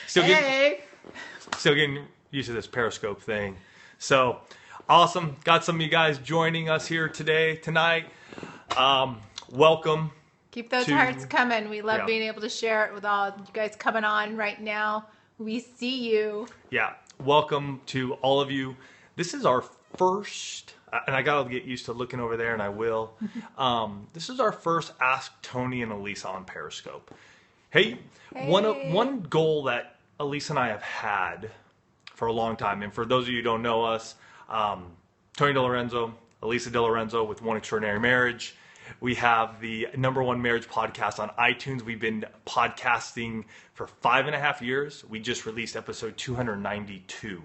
Still getting used to this Periscope thing. So, awesome. Got some of you guys joining us here tonight. Welcome. Keep those hearts coming. We love being able to share it with all you guys coming on right now. We see you. Yeah. Welcome to all of you. This is our first, and I got to get used to looking over there, and I will. This is our first Ask Tony and Elisa on Periscope. Hey. One goal that Elisa and I have had for a long time, and for those of you who don't know us, Tony DeLorenzo, Elisa DeLorenzo with One Extraordinary Marriage. We have the #1 marriage podcast on iTunes. We've been podcasting for 5.5 years. We just released episode 292.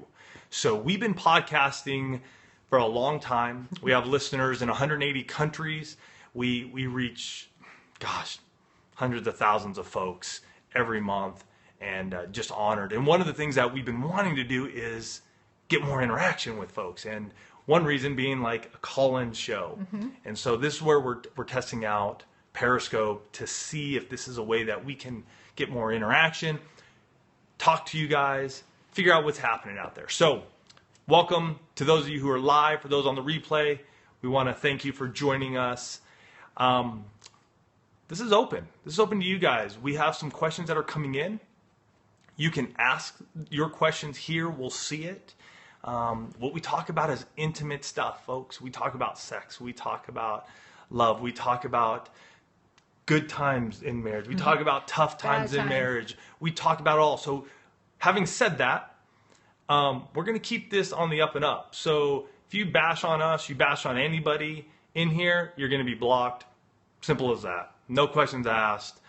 So we've been podcasting for a long time. We have listeners in 180 countries. We reach, hundreds of thousands of folks every month, and just honored. And one of the things that we've been wanting to do is get more interaction with folks. And one reason being like a call-in show. And so this is where we're testing out Periscope to see if this is a way that we can get more interaction, talk to you guys, figure out what's happening out there. So welcome to those of you who are live. For those on the replay, we want to thank you for joining us. This is open. This is open to you guys. We have some questions that are coming in. You can ask your questions here. We'll see it. What we talk about is intimate stuff, folks. We talk about sex. We talk about love. We talk about good times in marriage. We talk about tough times in marriage. We talk about it all. So having said that, we're going to keep this on the up and up. So if you bash on us, you bash on anybody in here, you're going to be blocked. Simple as that. No questions asked.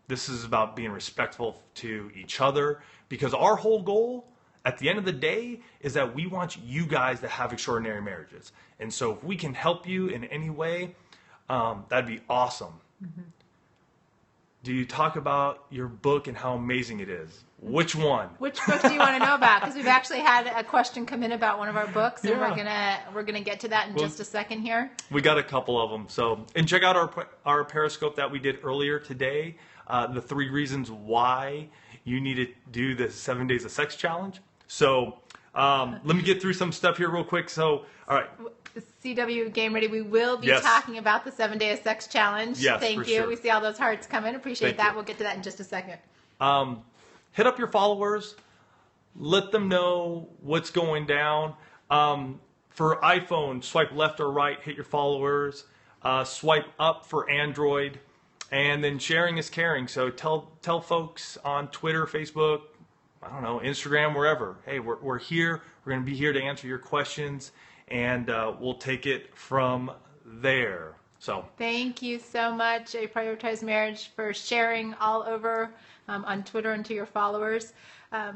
This is about being respectful to each other, because our whole goal at the end of the day is that we want you guys to have extraordinary marriages. And so if we can help you in any way, that'd be awesome. Do you talk about your book and how amazing it is? Which one? Which book do you want to know about? Because we've actually had a question come in about one of our books, and we're gonna get to that in just a second here. We got a couple of them. So, and check out our Periscope that we did earlier today. The 3 reasons why you need to do the 7 Days of Sex Challenge. So let me get through some stuff here real quick. So, all right. CW Game Ready, we will be talking about the 7 Day of Sex Challenge. Yes, Thank you. Sure. We see all those hearts come in. Appreciate that. We'll get to that in just a second. Hit up your followers. Let them know what's going down. For iPhone, swipe left or right, hit your followers. Swipe up for Android. And then sharing is caring. So tell folks on Twitter, Facebook, I don't know, Instagram, wherever. Hey, we're here. We're going to be here to answer your questions, and we'll take it from there. So thank you so much, A Prioritized Marriage, for sharing all over on Twitter and to your followers. A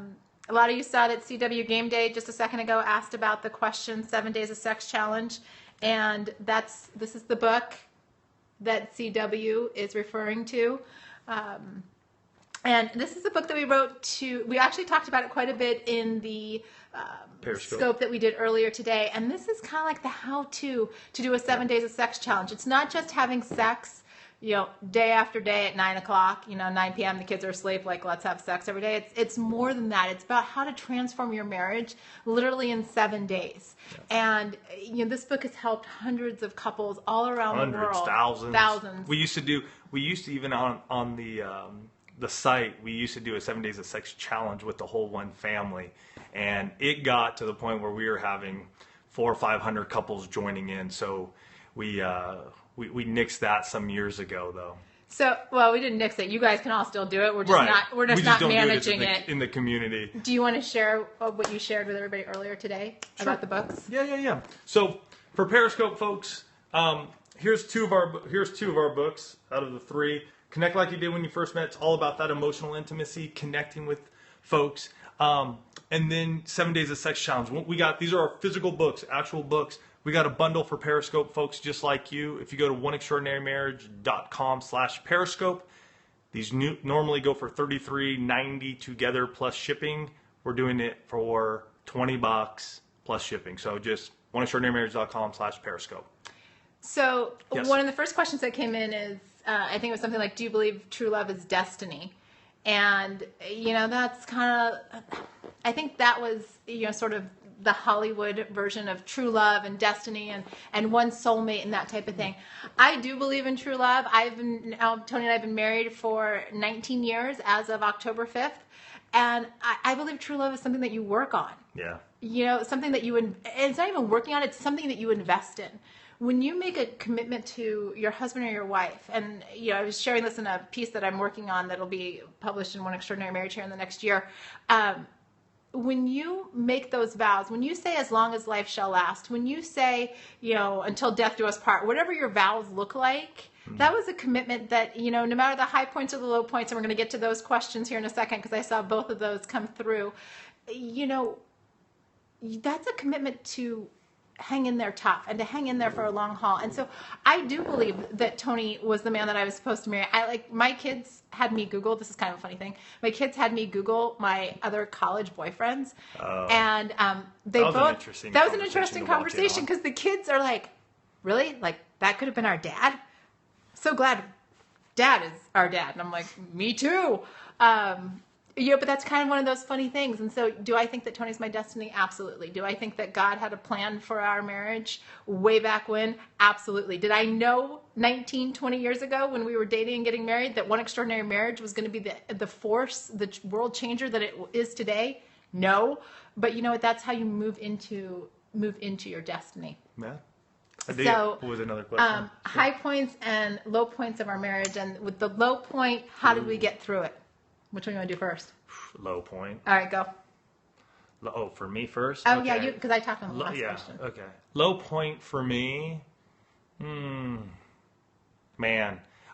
lot of you saw that CW Game Day just a second ago asked about the question 7 Days of Sex Challenge, and this is the book that CW is referring to. And this is a book that we wrote we actually talked about it quite a bit in the scope that we did earlier today. And this is kind of like the how-to do a 7 Days of Sex Challenge. It's not just having sex, day after day at 9 o'clock, 9 p.m., the kids are asleep, like, let's have sex every day. It's more than that. It's about how to transform your marriage literally in 7 days. And, this book has helped hundreds of couples all around the world. Thousands. We used to even on the site, we used to do a 7 Days of Sex Challenge with the whole one family. And it got to the point where we were having 400 or 500 couples joining in. So we nixed that some years ago, though. So, well, we didn't nix it. You guys can all still do it. We're just not managing it in the community. Do you want to share what you shared with everybody earlier today about the books? Yeah. So for Periscope folks, here's two of our books out of the 3. Connect Like You Did When You First Met. It's all about that emotional intimacy, connecting with folks. And then 7 Days of Sex Challenge. These are our physical books, actual books. We got a bundle for Periscope folks just like you. If you go to oneextraordinarymarriage.com/Periscope, these normally go for $33.90 together plus shipping. We're doing it for $20 plus shipping. So just oneextraordinarymarriage.com/Periscope. So one of the first questions that came in is, I think it was something like, do you believe true love is destiny? And, that's kind of, I think that was, sort of the Hollywood version of true love and destiny and one soulmate and that type of thing. I do believe in true love. Tony and I have been married for 19 years as of October 5th. And I believe true love is something that you work on. Yeah. Something that it's not even working on, it's something that you invest in. When you make a commitment to your husband or your wife, and I was sharing this in a piece that I'm working on that'll be published in One Extraordinary Marriage here in the next year. When you make those vows, when you say as long as life shall last, when you say, until death do us part, whatever your vows look like, that was a commitment that, no matter the high points or the low points, and we're going to get to those questions here in a second because I saw both of those come through, that's a commitment to hang in there tough and to hang in there for a long haul. And so I do believe that Tony was the man that I was supposed to marry. My kids had me Google, this is kind of a funny thing. My kids had me Google my other college boyfriends. And that was an interesting conversation because the kids are like, really? Like that could have been our dad? So glad dad is our dad. And I'm like, me too. But that's kind of one of those funny things. And so do I think that Tony's my destiny? Absolutely. Do I think that God had a plan for our marriage way back when? Absolutely. Did I know 19, 20 years ago when we were dating and getting married that One Extraordinary Marriage was going to be the force, the world changer that it is today? No. But you know what? That's how you move into your destiny. Yeah. So, what was another question? High points and low points of our marriage. And with the low point, how did we get through it? Which one do you want to do first? Low point. All right, go. Oh, for me first? Oh, okay. Yeah, because I talked on the last question. Okay. Low point for me, man,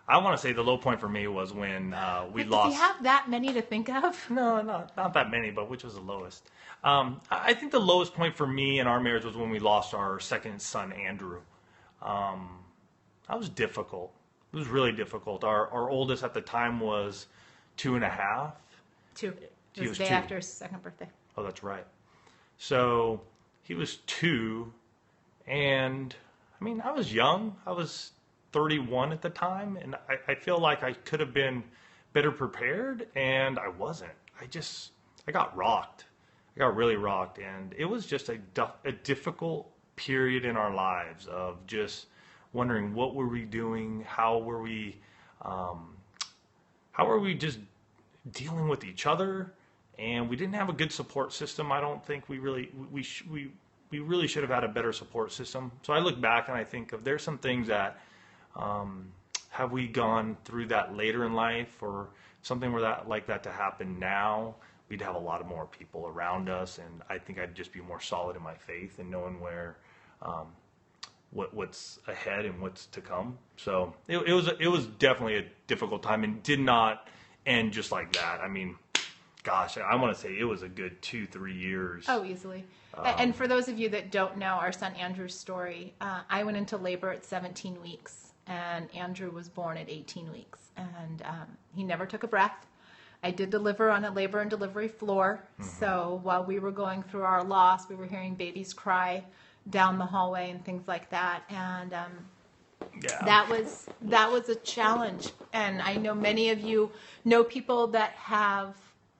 I want to say the low point for me was when we lost. Do you have that many to think of? No, not that many, but which was the lowest? I think the lowest point for me in our marriage was when we lost our second son, Andrew. That was difficult. It was really difficult. Our oldest at the time was 2.5. 2. It was the day after his second birthday. Oh, that's right. So he was 2, and I mean, I was young. I was 31 at the time, and I feel like I could have been better prepared, and I wasn't. I got rocked. I got really rocked, and it was just a difficult period in our lives of just wondering what were we doing, how were we just dealing with each other, and we didn't have a good support system. I don't think we really should have had a better support system. So I look back and I think of there's some things that have we gone through that later in life, or something like that to happen now, we'd have a lot of more people around us, and I think I'd just be more solid in my faith and knowing where what's ahead and what's to come. So it was definitely a difficult time, and did not end just like that. I mean, gosh, I want to say it was a good 2-3 years. Oh, easily. And for those of you that don't know our son Andrew's story, I went into labor at 17 weeks, and Andrew was born at 18 weeks, and he never took a breath. I did deliver on a labor and delivery floor. Mm-hmm. So while we were going through our loss, we were hearing babies cry down the hallway and things like that. And that was a challenge. And I know many of you know people that have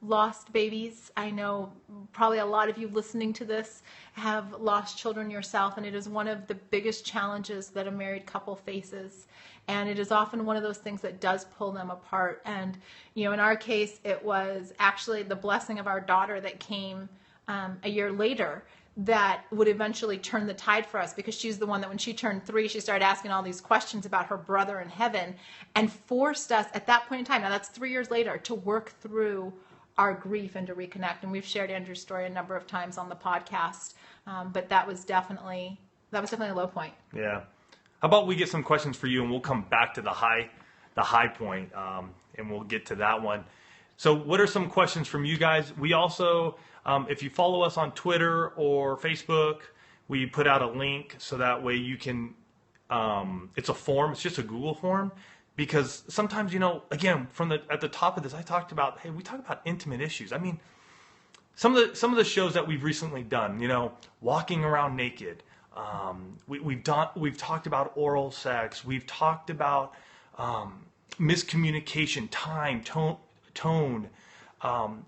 lost babies. I know probably a lot of you listening to this have lost children yourself, and it is one of the biggest challenges that a married couple faces. And it is often one of those things that does pull them apart. And, in our case, it was actually the blessing of our daughter that came a year later that would eventually turn the tide for us, because she's the one that when she turned 3, she started asking all these questions about her brother in heaven, and forced us at that point in time, now that's 3 years later, to work through our grief and to reconnect. And we've shared Andrew's story a number of times on the podcast, but that was definitely a low point. Yeah. How about we get some questions for you, and we'll come back to the high point, and we'll get to that one. So what are some questions from you guys? We also, if you follow us on Twitter or Facebook, we put out a link so that way you can, it's a form, it's just a Google form, because sometimes, again, at the top of this, we talk about intimate issues. I mean, some of the shows that we've recently done, walking around naked. We've talked about oral sex. We've talked about miscommunication, tone.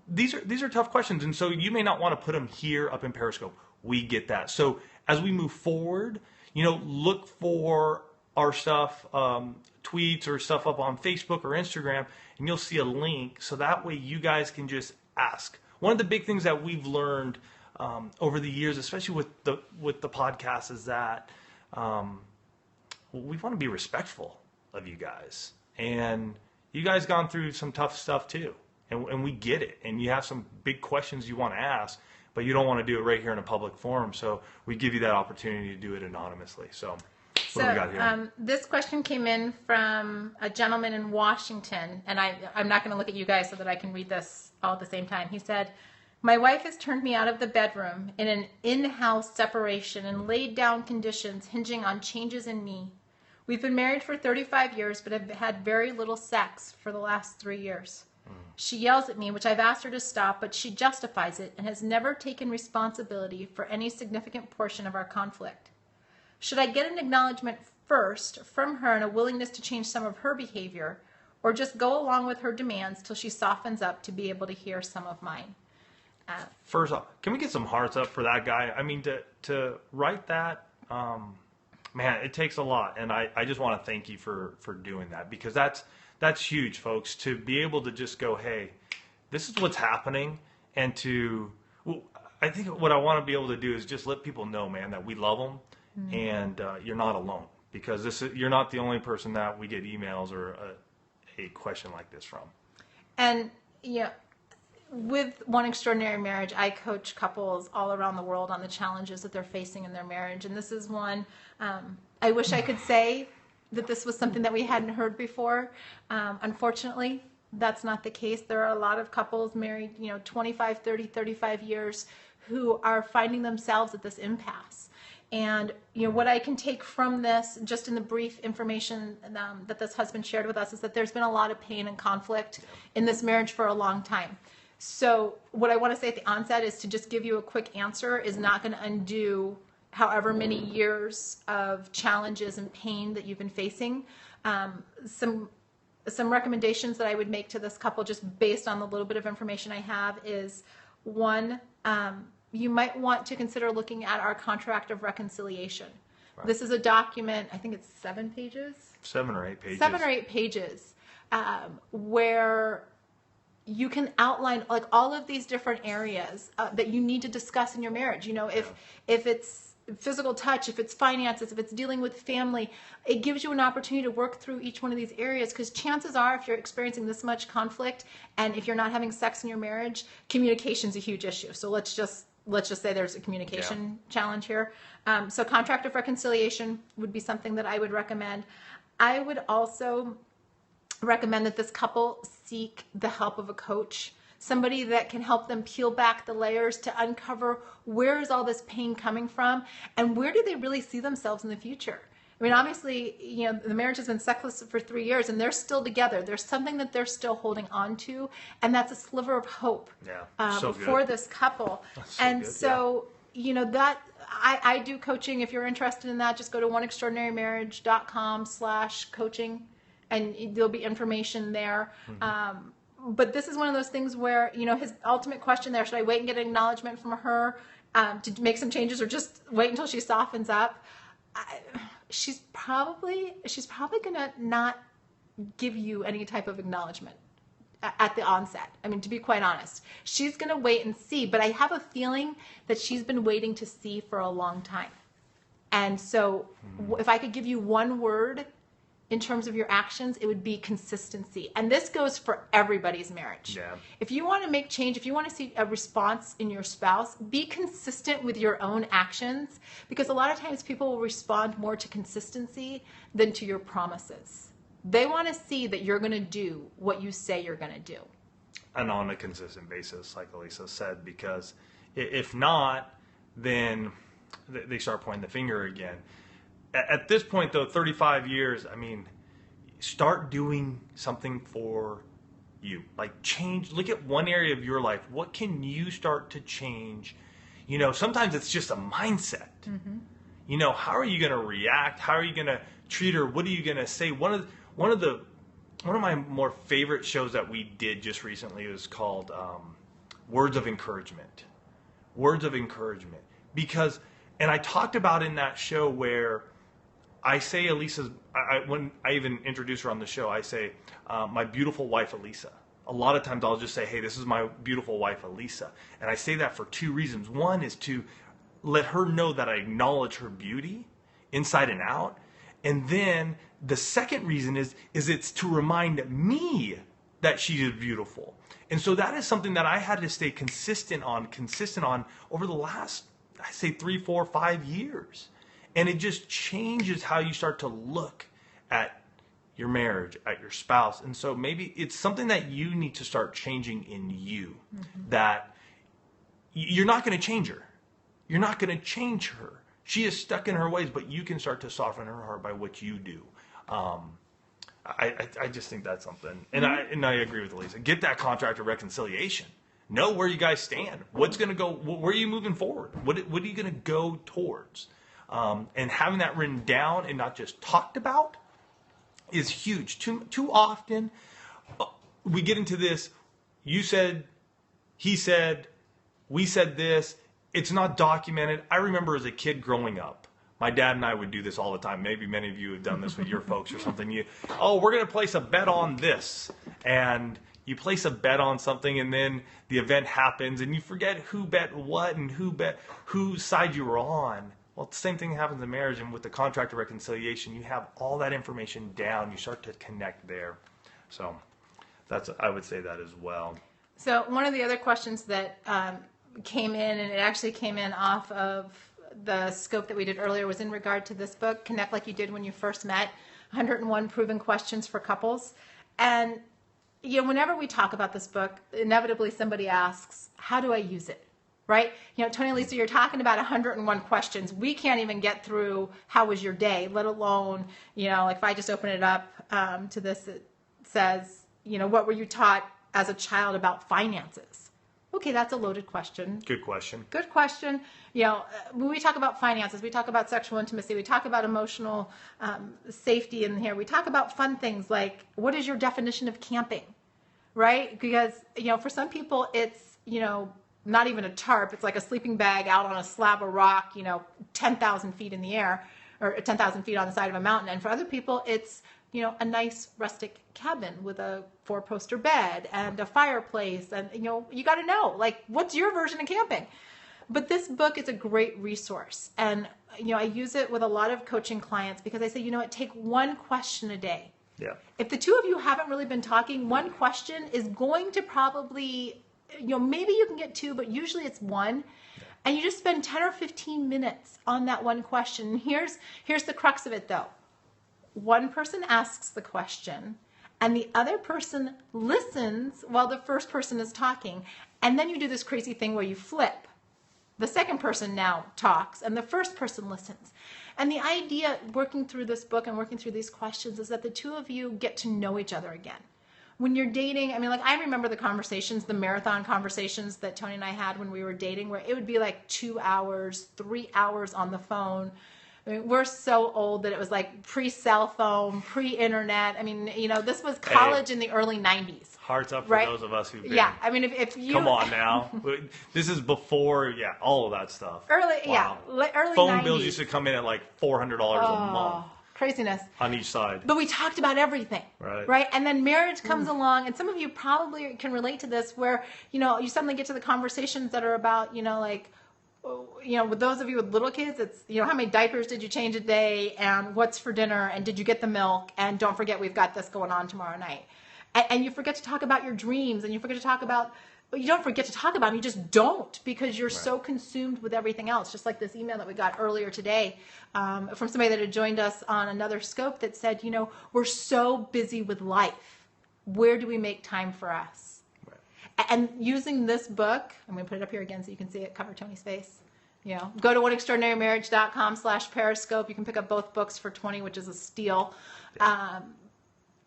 These are tough questions, and so you may not want to put them here up in Periscope. We get that. So as we move forward, look for our stuff, tweets or stuff up on Facebook or Instagram, and you'll see a link. So that way you guys can just ask. One of the big things that we've learned over the years, especially with the podcast, is that we want to be respectful of you guys, and you guys gone through some tough stuff too, and we get it. And you have some big questions you want to ask, but you don't want to do it right here in a public forum. So we give you that opportunity to do it anonymously. So what do we got here? This question came in from a gentleman in Washington, and I'm not going to look at you guys so that I can read this all at the same time. He said, "My wife has turned me out of the bedroom in an in-house separation and laid down conditions hinging on changes in me. We've been married for 35 years, but have had very little sex for the last 3 years. She yells at me, which I've asked her to stop, but she justifies it and has never taken responsibility for any significant portion of our conflict. Should I get an acknowledgement first from her and a willingness to change some of her behavior, or just go along with her demands till she softens up to be able to hear some of mine?" First off, can we get some hearts up for that guy? I mean, to write that, man, it takes a lot. And I just want to thank you for doing that, because that's huge, folks, to be able to just go, hey, this is what's happening. And I think what I want to be able to do is just let people know, man, that we love them, and you're not alone, because you're not the only person that we get emails or a question like this from. And, with One Extraordinary Marriage, I coach couples all around the world on the challenges that they're facing in their marriage. And this is one, I wish I could say that this was something that we hadn't heard before. Unfortunately, that's not the case. There are a lot of couples married, 25, 30, 35 years who are finding themselves at this impasse. And, what I can take from this, just in the brief information that this husband shared with us, is that there's been a lot of pain and conflict in this marriage for a long time. So what I want to say at the onset is to just give you a quick answer is not going to undo however many years of challenges and pain that you've been facing. Some recommendations that I would make to this couple, just based on the little bit of information I have, is one, you might want to consider looking at our contract of reconciliation. Right. This is a document, I think it's 7 pages? 7 or 8 pages. 7 or 8 pages, where you can outline like all of these different areas that you need to discuss in your marriage. If it's physical touch, if it's finances, if it's dealing with family, it gives you an opportunity to work through each one of these areas, because chances are, if you're experiencing this much conflict and if you're not having sex in your marriage, communication's a huge issue. So let's just say there's a communication challenge here. So contract of reconciliation would be something that I would recommend. I would also recommend that this couple seek the help of a coach, somebody that can help them peel back the layers to uncover where is all this pain coming from and where do they really see themselves in the future. I mean, obviously, the marriage has been sexless for 3 years and they're still together. There's something that they're still holding on to, and that's a sliver of hope for this couple. That I do coaching. If you're interested in that, just go to oneextraordinarymarriage.com/coaching. And there'll be information there. But this is one of those things where, his ultimate question there, should I wait and get an acknowledgement from her to make some changes, or just wait until she softens up? She's probably going to not give you any type of acknowledgement at the onset. I mean, to be quite honest, she's going to wait and see. But I have a feeling that she's been waiting to see for a long time. And so if I could give you one word in terms of your actions, it would be consistency. And this goes for everybody's marriage. Yeah. If you want to make change, if you want to see a response in your spouse, be consistent with your own actions, because a lot of times people will respond more to consistency than to your promises. They want to see that you're going to do what you say you're going to do. And on a consistent basis, like Elisa said, because if not, then they start pointing the finger again. At this point, though, 35 years, I mean, start doing something for you. Like change, look at one area of your life. What can you start to change? Sometimes it's just a mindset. How are you going to react? How are you going to treat her? What are you going to say? One of the one of my more favorite shows that we did just recently was called Words of Encouragement. Words of Encouragement. Because, and I talked about in that show where I say Elisa's, when I even introduce her on the show, I say, my beautiful wife, Elisa. A lot of times I'll just say, hey, this is my beautiful wife, Elisa. And I say that for two reasons. One is to let her know that I acknowledge her beauty inside and out. And then the second reason is it's to remind me that she is beautiful. And so that is something that I had to stay consistent on over the last, I say 3, 4, 5 years. And it just changes how you start to look at your marriage, at your spouse. And so maybe it's something that you need to start changing in you, that you're not going to change her. You're not going to change her. She is stuck in her ways, but you can start to soften her heart by what you do. I just think that's something. And I agree with Elisa. Get that contract of reconciliation. Know where you guys stand. What's going to go, where are you moving forward? What are you going to go towards? And having that written down and not just talked about is huge. Too often we get into this, you said, he said, we said this. It's not documented. I remember as a kid growing up, my dad and I would do this all the time. Maybe many of you have done this with your folks or something. We're going to place a bet on this. And you place a bet on something, and then the event happens, and you forget who bet what and whose side you were on. Well, the same thing happens in marriage, and with the contract of reconciliation, you have all that information down. You start to connect there. So I would say that as well. So one of the other questions that came in, and it actually came in off of the scope that we did earlier, was in regard to this book, Connect Like You Did When You First Met, 101 Proven Questions for Couples. And whenever we talk about this book, inevitably somebody asks, how do I use it? Right? Tony and Lisa, you're talking about 101 questions. We can't even get through how was your day, let alone, like if I just open it up to this, it says, what were you taught as a child about finances? Okay, that's a loaded question. Good question. Good question. When we talk about finances, we talk about sexual intimacy, we talk about emotional safety in here. We talk about fun things like, what is your definition of camping? Right? Because, for some people, it's, not even a tarp. It's like a sleeping bag out on a slab of rock, 10,000 feet in the air, or 10,000 feet on the side of a mountain. And for other people, it's, a nice rustic cabin with a 4-poster bed and a fireplace. And, you got to know, like, what's your version of camping? But this book is a great resource. And, I use it with a lot of coaching clients because I say, take one question a day. Yeah. If the two of you haven't really been talking, one question is going to probably, maybe you can get 2, but usually it's 1. Yeah. And you just spend 10 or 15 minutes on that one question. And here's the crux of it, though. One person asks the question, and the other person listens while the first person is talking. And then you do this crazy thing where you flip. The second person now talks, and the first person listens. And the idea working through this book and working through these questions is that the two of you get to know each other again. When you're dating, I remember the conversations, the marathon conversations that Tony and I had when we were dating, where it would be like 2 hours, 3 hours on the phone. We're so old that it was like pre-cell phone, pre-internet. This was college in the early 90s. Hearts up for those of us who've been. Yeah, if you... Come on now. This is before, all of that stuff. Early Phone 90s. bills used to come in at like $400 a month. Craziness. On each side. But we talked about everything. Right? And then marriage comes along, and some of you probably can relate to this, where, you suddenly get to the conversations that are about, with those of you with little kids, it's, how many diapers did you change a day, and what's for dinner, and did you get the milk, and don't forget we've got this going on tomorrow night. And you forget to talk about your dreams, and you forget to talk about, you don't forget to talk about them, you just don't, because you're so consumed with everything else. Just like this email that we got earlier today from somebody that had joined us on another scope that said, we're so busy with life. Where do we make time for us? And using this book, I'm going to put it up here again so you can see it, cover Tony's face. Go to oneextraordinarymarriage.com/periscope. You can pick up both books for $20, which is a steal.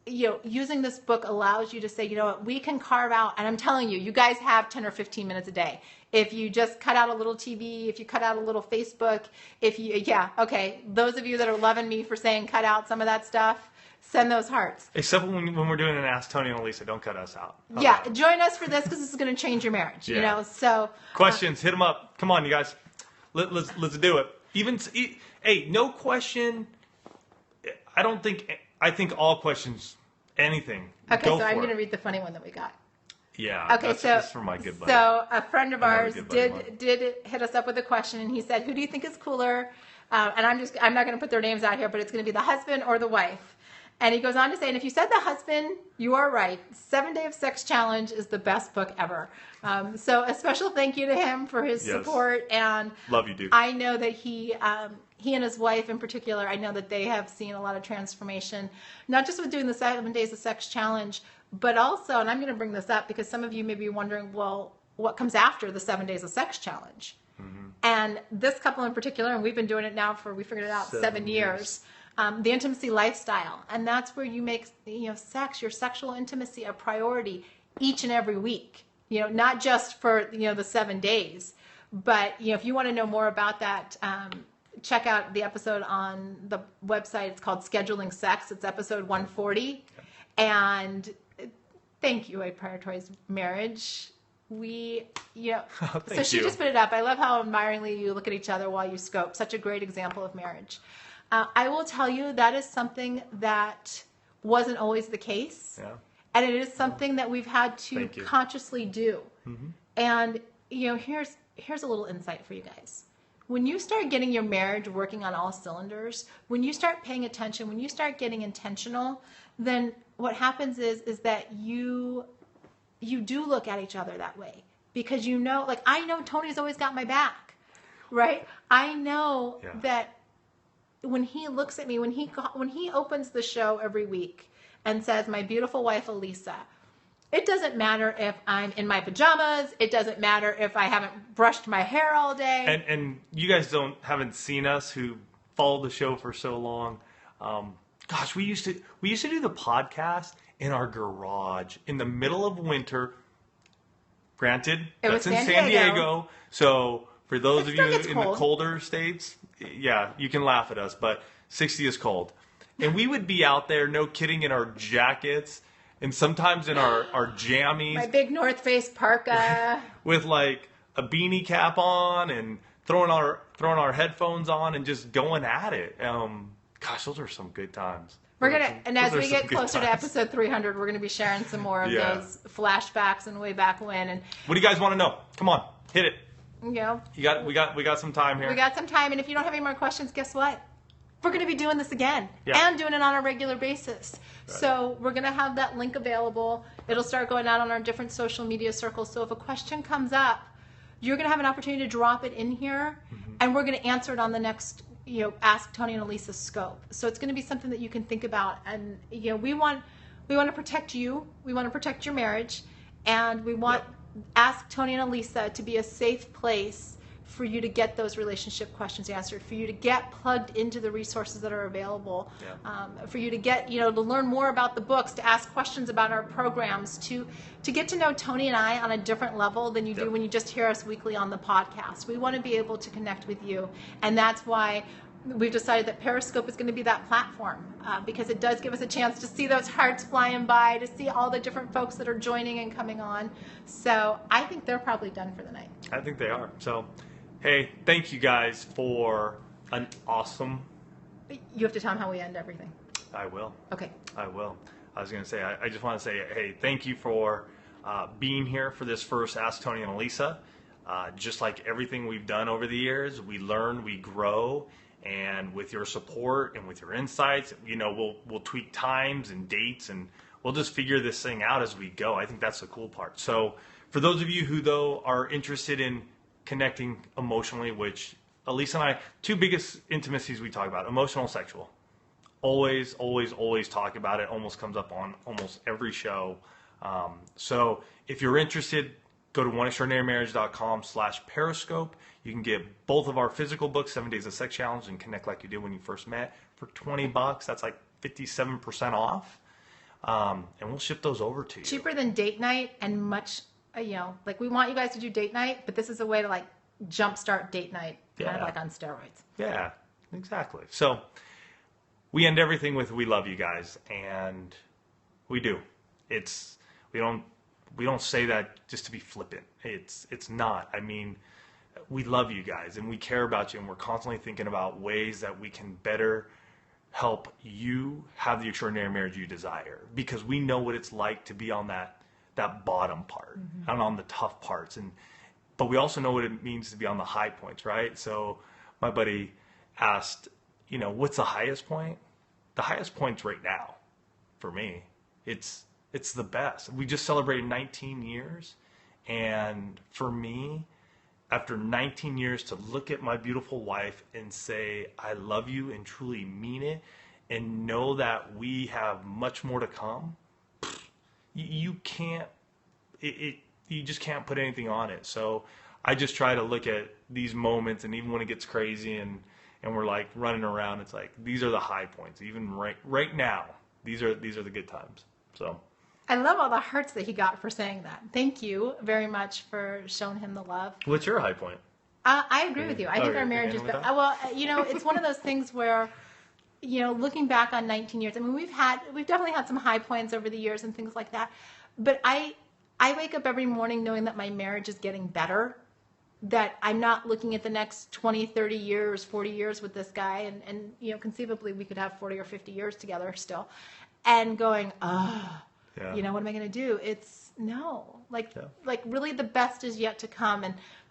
Using this book allows you to say, we can carve out, and I'm telling you, you guys have 10 or 15 minutes a day. If you just cut out a little TV, if you cut out a little Facebook, those of you that are loving me for saying cut out some of that stuff, send those hearts. Except when we're doing an Ask Tony and Elisa, don't cut us out. Yeah, join us for this because this is going to change your marriage. You know, so questions, hit them up. Come on, you guys, let's do it. No question. I think all questions, anything. Okay, so I'm going to read the funny one that we got. Yeah. Okay, that's for my good buddy. So a friend of ours did hit us up with a question, and he said, "Who do you think is cooler?" And I'm not going to put their names out here, but it's going to be the husband or the wife. And he goes on to say, and if you said the husband, you are right. 7 Day of Sex Challenge is the best book ever. So a special thank you to him for his support. And love you, dude. I know that he and his wife in particular, I know that they have seen a lot of transformation, not just with doing the 7 Days of Sex Challenge, but also, and I'm going to bring this up because some of you may be wondering, well, what comes after the 7 Days of Sex Challenge? Mm-hmm. And this couple in particular, and we've been doing it now we figured it out, 7 years. The intimacy lifestyle, and that's where you make sex, your sexual intimacy, a priority each and every week. Not just for the 7 days, but if you want to know more about that, check out the episode on the website. It's called Scheduling Sex. It's episode 140, and thank you. I prioritize marriage. So she just put it up. I love how admiringly you look at each other while you scope. Such a great example of marriage. I will tell you that is something that wasn't always the case. Yeah. And it is something that we've had to consciously do. Mm-hmm. And, here's a little insight for you guys. When you start getting your marriage working on all cylinders, when you start paying attention, when you start getting intentional, then what happens is that you do look at each other that way. Because I know Tony's always got my back, right? I know that when he looks at me, when he opens the show every week and says, "My beautiful wife, Elisa," it doesn't matter if I'm in my pajamas. It doesn't matter if I haven't brushed my hair all day. And you guys haven't seen us who followed the show for so long. Gosh, we used to do the podcast in our garage in the middle of winter. Granted, that's in San Diego. So for those of you in the colder states, you can laugh at us, but 60 is cold. And we would be out there, no kidding, in our jackets and sometimes in our jammies. My big North Face parka. With like a beanie cap on and throwing our headphones on and just going at it. Gosh, those are some good times. As we get closer to episode 300, we're going to be sharing some more of those flashbacks and way back when. And what do you guys want to know? Come on, hit it. We got some time here. We got some time, and if you don't have any more questions, guess what? We're going to be doing this again and doing it on a regular basis. Right. So we're going to have that link available. It'll start going out on our different social media circles. So if a question comes up, you're going to have an opportunity to drop it in here, and we're going to answer it on the next Ask Tony and Elisa scope. So it's going to be something that you can think about, and we want to protect you. We want to protect your marriage, and we want Ask Tony and Elisa to be a safe place for you to get those relationship questions answered, for you to get plugged into the resources that are available, for you to get, to learn more about the books, to ask questions about our programs, to get to know Tony and I on a different level than you do when you just hear us weekly on the podcast. We want to be able to connect with you, and that's why we've decided that Periscope is going to be that platform, because it does give us a chance to see those hearts flying by, to see all the different folks that are joining and coming on. So I think they're probably done for the night. I think they are. So, hey, thank you guys for an awesome... You have to tell them how we end everything. I will. Okay. I will. I was going to say, I just want to say, hey, thank you for being here for this first Ask Tony and Elisa. Just like everything we've done over the years, we learn, we grow, and with your support and with your insights, we'll tweak times and dates, and we'll just figure this thing out as we go. I think that's the cool part. So for those of you who, though, are interested in connecting emotionally, which Elisa and I, two biggest intimacies we talk about, emotional, sexual. Always, always, always talk about it. Almost comes up on almost every show. So if you're interested, go to oneextraordinarymarriage.com/periscope. You can get both of our physical books, 7 Days of Sex Challenge and Connect Like You Did When You First Met, for $20. That's like 57% off. And we'll ship those over to you. Cheaper than date night, and much, like we want you guys to do date night, but this is a way to like jumpstart date night, kind of like on steroids. Yeah, exactly. So we end everything with "We love you guys," and we do. We don't say that just to be flippant. It's not. I mean, we love you guys and we care about you, and we're constantly thinking about ways that we can better help you have the extraordinary marriage you desire, because we know what it's like to be on that bottom part and on the tough parts, but we also know what it means to be on the high points, right? So my buddy asked, what's the highest point? The highest point's right now for me. It's the best. We just celebrated 19 years, and for me, after 19 years, to look at my beautiful wife and say, I love you, and truly mean it, and know that we have much more to come, you just can't put anything on it. So I just try to look at these moments, and even when it gets crazy and we're like running around, it's like, these are the high points. Even right now, these are the good times. So I love all the hearts that he got for saying that. Thank you very much for showing him the love. What's your high point? I agree with you. I think our marriage is better. Well, it's one of those things where, looking back on 19 years, I mean, we've definitely had some high points over the years and things like that. But I wake up every morning knowing that my marriage is getting better, that I'm not looking at the next 20, 30 years, 40 years with this guy. And conceivably we could have 40 or 50 years together still. And going, yeah. What am I going to do? It's no, like really the best is yet to come.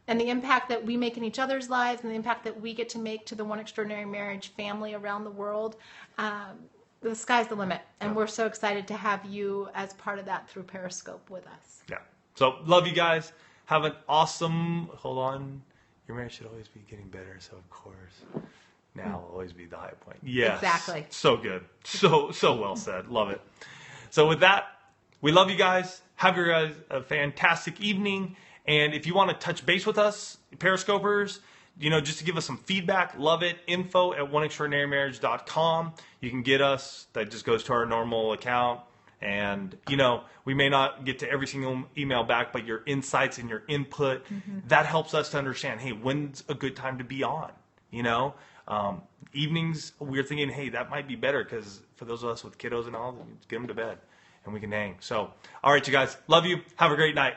And the impact that we make in each other's lives, and the impact that we get to make to the One Extraordinary Marriage family around the world, the sky's the limit. And we're so excited to have you as part of that through Periscope with us. Yeah. So love you guys. Have an awesome, hold on. Your marriage should always be getting better. So of course, now will always be the high point. Yes. Exactly. So good. So well said. Love it. So with that, we love you guys. Have your guys a fantastic evening. And if you want to touch base with us, Periscopers, just to give us some feedback, love it. info@oneextraordinarymarriage.com. You can get us. That just goes to our normal account. And, we may not get to every single email back, but your insights and your input, that helps us to understand, hey, when's a good time to be on? Evenings, we're thinking, hey, that might be better, because for those of us with kiddos and all, get them to bed and we can hang. So, all right, you guys, love you. Have a great night.